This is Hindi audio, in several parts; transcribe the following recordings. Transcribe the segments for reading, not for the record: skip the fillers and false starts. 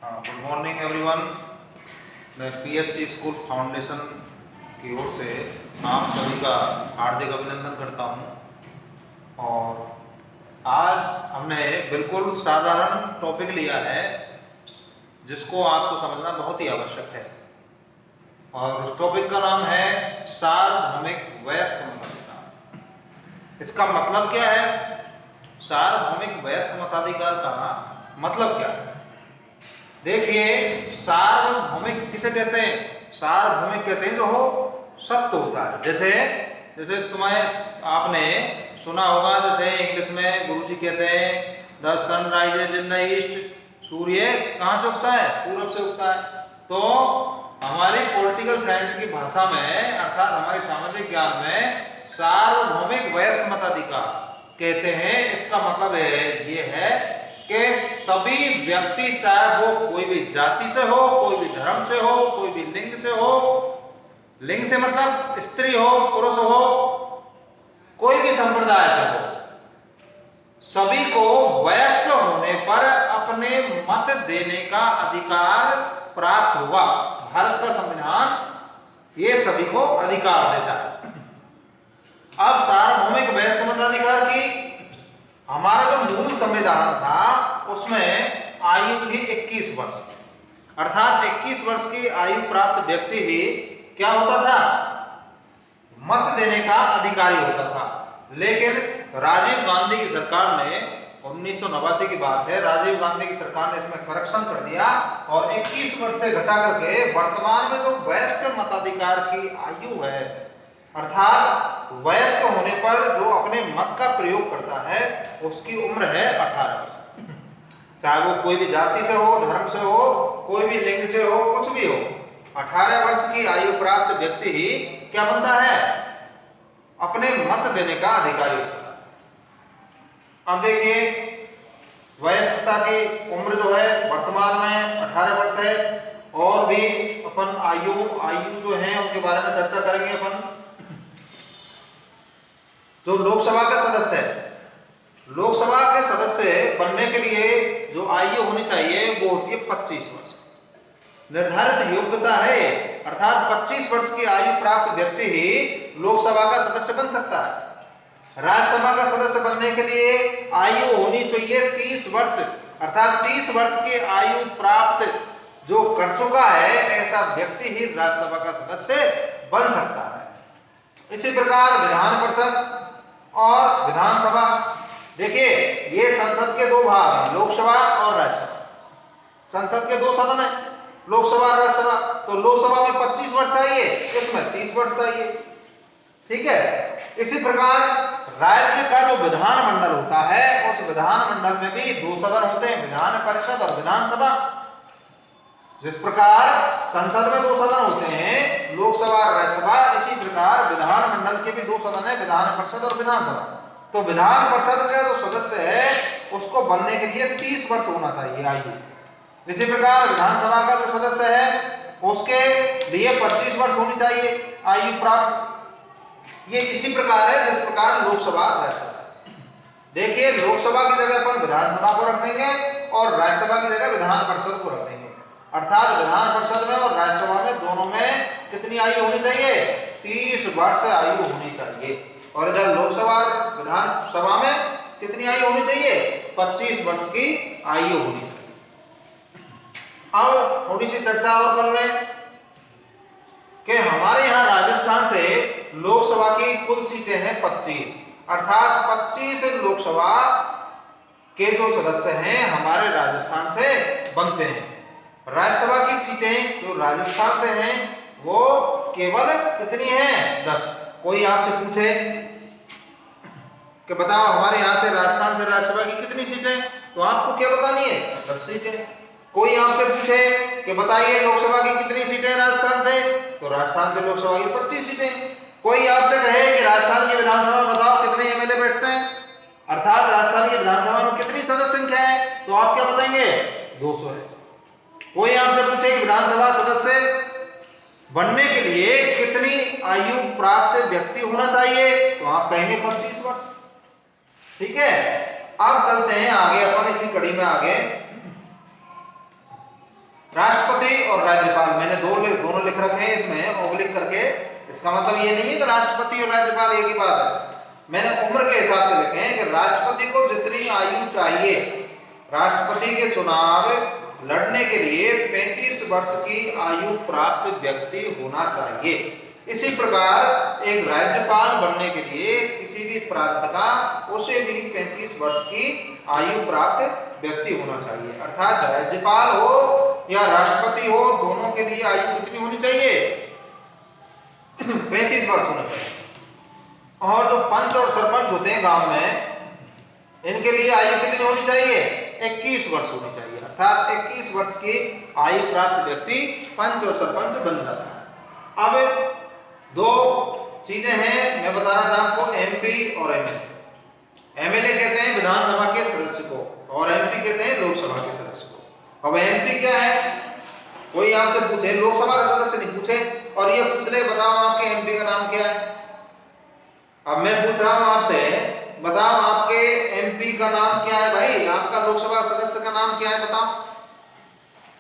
Good morning everyone. मैं पीएससी स्कूल फाउंडेशन की ओर से आप सभी का हार्दिक अभिनंदन करता हूं। और आज हमने बिल्कुल साधारण टॉपिक लिया है जिसको आपको समझना बहुत ही आवश्यक है, और उस टॉपिक का नाम है सार्वभौमिक वयस्क मताधिकार। इसका मतलब क्या है? सार्वभौमिक वयस्क मताधिकार का मतलब क्या है? देखिए, सार्वभौमिक किसे कहते हैं? सार्वभौमिक कहते हैं जो हो सत्य होता है। जैसे जैसे तुम्हें आपने सुना होगा, जैसे इंग्लिश में गुरुजी कहते हैं the sun rises in the east. सूर्य कहाँ से उगता है? पूरब से उगता है। तो हमारी पॉलिटिकल साइंस की भाषा में, अर्थात हमारे सामाजिक ज्ञान में, सार्वभौमिक वयस्क मताधिकार कहते हैं। इसका मतलब ये है कि सभी व्यक्ति, चाहे वो कोई भी जाति से हो, कोई भी धर्म से हो, कोई भी लिंग से हो, लिंग से मतलब स्त्री हो, पुरुष हो, कोई भी संप्रदाय से हो, सभी को वयस्क होने पर अपने मत देने का अधिकार प्राप्त हुआ। भारत का संविधान ये सभी को अधिकार देता है। अब सार्वभौमिक वयस्क मताधिकार की हमारा जो मूल संविधान था उसमें आयु थी 21 वर्ष, अर्थात 21 वर्ष की आयु प्राप्त व्यक्ति ही क्या होता था? मत देने का अधिकारी होता था। लेकिन राजीव गांधी की सरकार ने, 1989 की बात है, राजीव गांधी की सरकार ने इसमें करेक्शन कर दिया और 21 वर्ष से घटा करके वर्तमान में जो वयस्क मताधिकार की आयु है, अर्थात वयस्क होने पर जो अपने मत का प्रयोग करता है, उसकी उम्र है 18 वर्ष। चाहे वो कोई भी जाति से हो, धर्म से हो, कोई भी लिंग से हो, कुछ भी हो, 18 वर्ष की आयु प्राप्त व्यक्ति ही क्या बनता है? अपने मत देने का अधिकारी होता है। अब देखिए, वयस्कता की उम्र जो है वर्तमान में 18 वर्ष है। और भी अपन आयु जो है उनके बारे में चर्चा करेंगे। अपन जो लोकसभा का सदस्य है, लोकसभा के सदस्य बनने के लिए जो आयु होनी चाहिए वो होती है 25 वर्ष। निर्धारित योग्यता है, अर्थात 25 वर्ष की आयु प्राप्त व्यक्ति ही लोकसभा का सदस्य बन सकता है। राज्यसभा का सदस्य बनने के लिए आयु होनी चाहिए 30 वर्ष, अर्थात 30 वर्ष की आयु प्राप्त जो कर चुका है ऐसा व्यक्ति ही राज्यसभा का सदस्य बन सकता है। इसी प्रकार विधान परिषद और विधानसभा, देखिए ये संसद के दो भाग हैं, लोकसभा और राज्यसभा। संसद के दो सदन है, लोकसभा और राज्यसभा। तो लोकसभा में 25 वर्ष चाहिए, इसमें 30 वर्ष चाहिए, ठीक है। इसी प्रकार राज्य का जो विधानमंडल होता है, उस विधानमंडल में भी दो सदन होते हैं, विधान परिषद और विधानसभा। जिस प्रकार संसद में दो सदन होते हैं, लोकसभा और राज्यसभा, इसी प्रकार विधानमंडल के भी दो सदन है, विधान परिषद और विधानसभा। तो विधान परिषद का जो सदस्य है उसको बनने के लिए 30 वर्ष होना चाहिए आयु। इसी प्रकार विधानसभा का जो सदस्य है उसके लिए 25 वर्ष होनी चाहिए आयु प्राप्त। ये इसी प्रकार है जिस प्रकार लोकसभा राज्यसभा। देखिए, लोकसभा की जगह अपन विधानसभा को रख देंगे और राज्यसभा की जगह विधान परिषद को रख देंगे। अर्थात विधान परिषद में और राज्यसभा में दोनों में कितनी आयु होनी चाहिए? 30 वर्ष आयु होनी चाहिए। और इधर लोकसभा और विधानसभा में कितनी आयु होनी चाहिए? 25 वर्ष की आयु होनी चाहिए। अब थोड़ी सी चर्चा और कर लें कि हमारे यहाँ राजस्थान से लोकसभा की कुल सीटें हैं 25, अर्थात 25 लोकसभा के जो सदस्य हैं हमारे राजस्थान से बनते हैं। राज्यसभा की सीटें जो राजस्थान से हैं वो केवल कितनी हैं? 10। कोई आपसे पूछे कि बताओ हमारे यहाँ से राजस्थान से राज्यसभा की कितनी सीटें, तो आपको क्या बतानी है? 10 सीटें। कोई आपसे पूछे कि बताइए लोकसभा की कितनी सीटें राजस्थान से, तो राजस्थान से लोकसभा की 25 सीटें। कोई आपसे कहे कि राजस्थान की विधानसभा में बताओ कितने एमएलए बैठते हैं, अर्थात राजस्थान की विधानसभा में कितनी सदस्य संख्या है, तो आप क्या बताएंगे? 200 है। कोई आपसे पूछे कि विधानसभा सदस्य बनने के लिए कितनी आयु प्राप्त व्यक्ति होना चाहिए, तो आप कहेंगे 25 वर्ष, ठीक है। अब चलते हैं आगे अपन इसी कड़ी में आगे राष्ट्रपति और राज्यपाल, मैंने दोनों लिख रखे हैं इसमें ओब्लिक करके। इसका मतलब ये नहीं है कि राष्ट्रपति और राज्यपाल एक ही बात है, मैंने उम्र के हिसाब से लिखे हैं कि राष्ट्रपति को जितनी आयु चाहिए, राष्ट्रपति के चुनाव लड़ने के लिए 35 वर्ष की आयु प्राप्त व्यक्ति होना चाहिए। इसी प्रकार एक राज्यपाल बनने के लिए किसी भी प्रांत का उसे भी 35 वर्ष की आयु प्राप्त व्यक्ति होना चाहिए। अर्थात राज्यपाल हो या राष्ट्रपति हो, दोनों के लिए आयु कितनी होनी चाहिए? 35 वर्ष होना चाहिए। और जो पंच और सरपंच होते हैं गांव में, इनके लिए आयु कितनी होनी चाहिए? 21 वर्ष होनी चाहिए। अर्थात 21 वर्ष की आयु प्राप्त व्यक्ति पंच और सरपंच बन जाता है। अब दो चीजें हैं, मैं बता रहा था आपको, एमपी और एमएलए। एमएलए कहते हैं विधानसभा के सदस्य को और एमपी कहते हैं लोकसभा के सदस्य को। अब एमपी क्या है? कोई आपसे पूछे, लोकसभा का सदस्य नहीं पूछे, और ये पूछ ले बताओ आपके एमपी का नाम क्या है। अब मैं पूछ रहा हूं आपसे, बताओ आपके एमपी का नाम क्या है भाई, आपका लोकसभा सदस्य का नाम क्या है बताओ।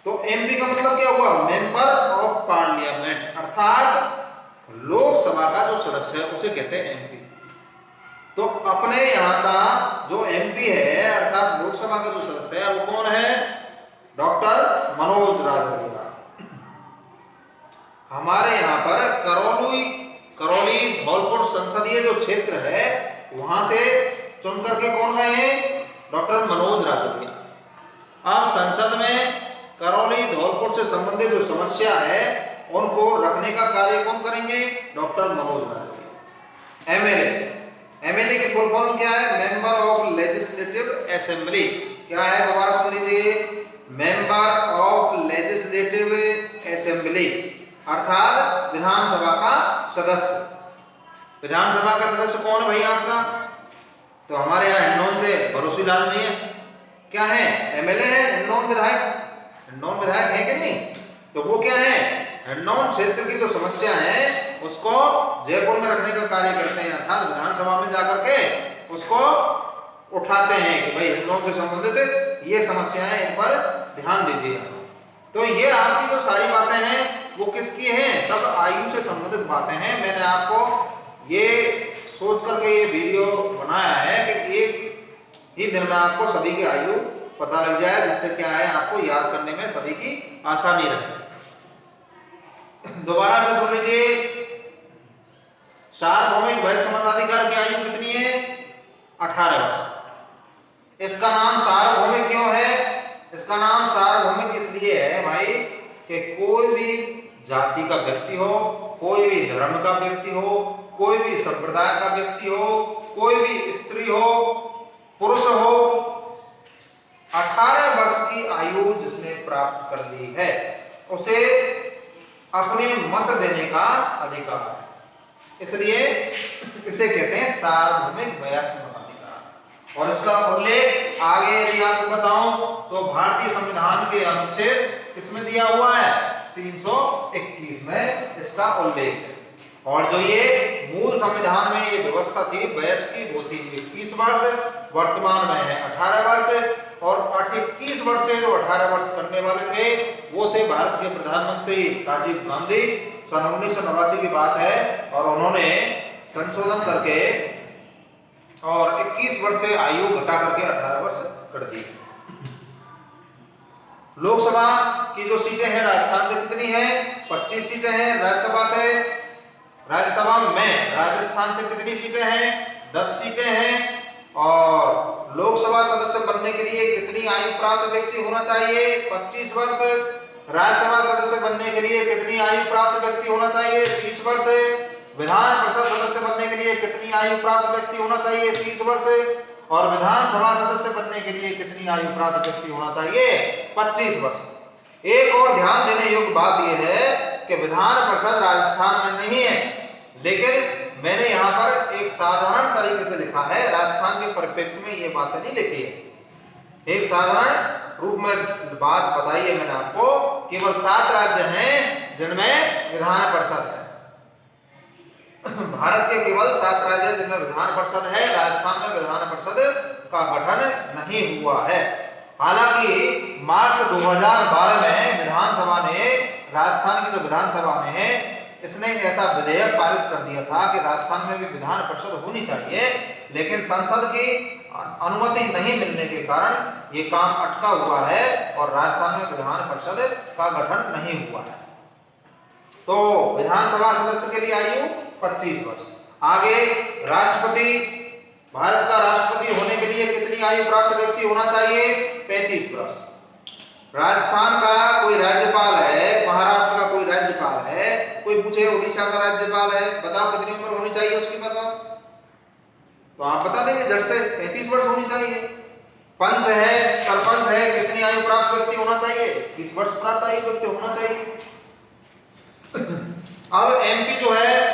तो एमपी का मतलब क्या हुआ? मेंबर ऑफ पार्लियामेंट, अर्थात लोकसभा का जो सदस्य है उसे कहते हैं एमपी। तो अपने यहाँ का जो एमपी है अर्थात लोकसभा का जो सदस्य है वो कौन है? डॉक्टर मनोज राजौरिया। हमारे यहाँ पर करौली धौलपुर संसदीय जो क्षेत्र है वहां से चुन करके कौन गए हैं? डॉक्टर मनोज राजौरिया। अब संसद में करौली धौलपुर से संबंधित जो समस्या है उनको रखने का कार्य कौन करेंगे? डॉक्टर मनोज राजौरिया। एमएलए की फुल फॉर्म क्या है? Member of legislative assembly. क्या है? दोबारा सुन लीजिए, मेंबर ऑफ लेजिस्लेटिव असेंबली अर्थात विधानसभा का सदस्य। विधानसभा का सदस्य कौन है भाई आपका? तो हमारे यहाँ हिंडौन से भरोसी लाल जी है। क्या है? एमएलए है, हिंडौन विधायक है कि नहीं? तो वो क्या है? हिंडौन क्षेत्र की जो समस्या है उसको जयपुर में रखने का कार्य करते हैं, अर्थात विधानसभा में जाकर के उसको उठाते हैं कि भाई हिंडौन से संबंधित ये समस्याएं, इन पर ध्यान दीजिए। तो ये आपकी जो सारी बातें हैं वो किसकी हैं? सब आयु से संबंधित बातें हैं। मैंने आपको ये सोच करके ये वीडियो बनाया है कि एक ही दिन में आपको सभी की आयु पता लग जाए, जिससे क्या है आपको याद करने में सभी की आसानी रहे। दोबारा से सुन लीजिए, सार्वभौमिक वयस्क मताधिकार की आयु कितनी है? 18 वर्ष। इसका नाम सार्वभौमिक क्यों है? इसका नाम सार्वभौमिक इसलिए है भाई कि कोई भी जाति का व्यक्ति हो, कोई भी धर्म का व्यक्ति हो, कोई भी संप्रदाय का व्यक्ति हो, कोई भी स्त्री हो, पुरुष हो, 18 वर्ष की आयु जिसने प्राप्त कर ली है उसे अपने मत देने का अधिकार है। इसलिए इसे कहते हैं सार्वभौमिक वयस्क मताधिकार। और इसका उल्लेख आगे यदि आपको बताऊं तो भारतीय संविधान के अनुच्छेद किसमें दिया हुआ है? 321 में इसका उल्लेख है। और जो ये मूल संविधान में ये व्यवस्था थी वयस्क की, वो थी 21 वर्ष, वर्तमान में है 18 वर्ष। और 21 वर्ष से जो 18 वर्ष करने वाले थे वो थे भारत के प्रधानमंत्री राजीव गांधी। सन 1989 की बात है, और उन्होंने संशोधन करके और 21 वर्ष से आयु घटा करके 18 वर्ष कर दी। लोकसभा की जो सीटें हैं राजस्थान से कितनी है? 25 सीटें हैं। राज्यसभा में राजस्थान से कितनी सीटें हैं? 10 सीटें हैं। और लोकसभा सदस्य बनने के लिए कितनी आयु प्राप्त व्यक्ति होना चाहिए? 25 वर्ष। राज्यसभा सदस्य बनने के लिए कितनी आयु प्राप्त व्यक्ति होना चाहिए? 30 वर्ष। विधान परिषद सदस्य बनने के लिए कितनी आयु प्राप्त व्यक्ति होना चाहिए? 30 वर्ष। और विधानसभा सदस्य बनने के लिए कितनी आयु प्राप्त व्यक्ति होना चाहिए? 25 वर्ष। एक और ध्यान देने योग्य बात यह है कि विधान परिषद राजस्थान में नहीं है, लेकिन मैंने यहाँ पर एक साधारण तरीके से लिखा है, राजस्थान के परिप्रेक्ष्य में ये बातें नहीं लिखी है। एक साधारण रूप में बात बताई है मैंने आपको। केवल 7 राज्य हैं जिनमें विधान परिषद है। भारत के केवल 7 राज्य जिनमें विधान परिषद है। राजस्थान में विधान परिषद का गठन नहीं हुआ है। हालांकि मार्च 2012 में विधानसभा ने, राजस्थान की जो विधानसभा ने, इसने ऐसा विधेयक पारित कर दिया था कि राजस्थान में भी विधान परिषद होनी चाहिए, लेकिन संसद की अनुमति नहीं मिलने के कारण ये काम अटका हुआ है और राजस्थान में विधान परिषद का गठन नहीं हुआ है। तो विधानसभा सदस्य के लिए आयु 25 वर्ष। आगे राष्ट्रपति, भारत का राष्ट्रपति होने के लिए कितनी आयु प्राप्त व्यक्ति होना चाहिए? 35 वर्ष। राजस्थान का कोई राज्यपाल है, महाराष्ट्र का कोई राज्यपाल है, कोई पूछे उड़ीसा का राज्यपाल है, बताओ कितनी उम्र होनी चाहिए उसकी, बताओ। तो आप बता देंगे झट से, 35 वर्ष होनी चाहिए। पंच है, सरपंच है, कितनी आयु प्राप्त व्यक्ति होना चाहिए? 30 वर्ष प्राप्त आयु व्यक्ति होना चाहिए। अब एमपी जो है